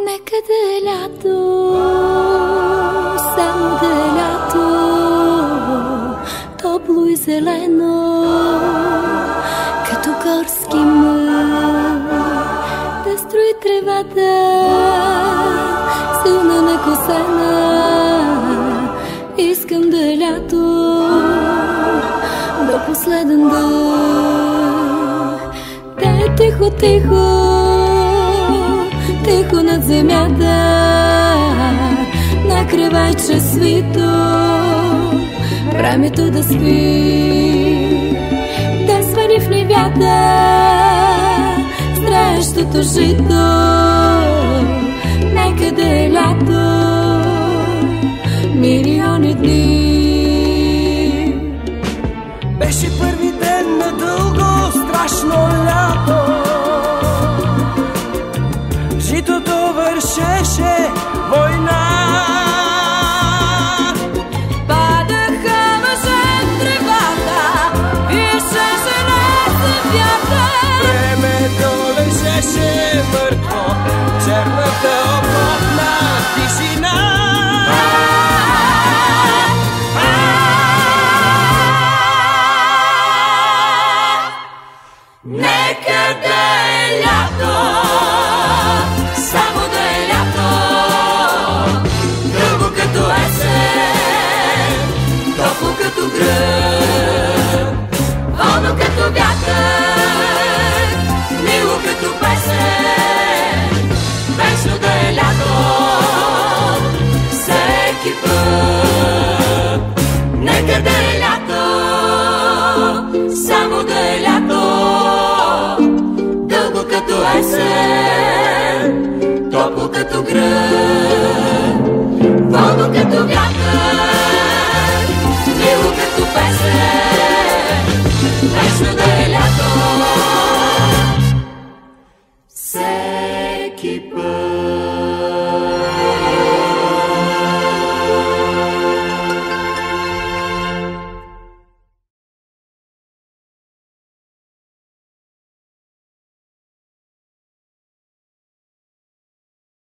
Нека да е лято, само да е лято, топло и зелено, като горски мък, да строи тревата, силна некосена. Искам да е лято, до последен дъх, да е тихо, тихо, тихо над земята, на крайче свито, времето да спи, да свали в нивята стреещото жито. Нека да е лято, милиони дни. Беше първи ден на дълго, страшно лято. Житото вършеше война. Падаха мъже в тревата, вишеше на земята. Времето лежеше мъртво, черната окопна тишина. Нека да е лято, само да е лято, дълго като есен, топло като гръм, волно като вятър, мило като песен, вечно да е лято, всеки път. Нека да е лято, само да е лято, дълго като есен, топло като гръм, волно като вятър, мило като песен.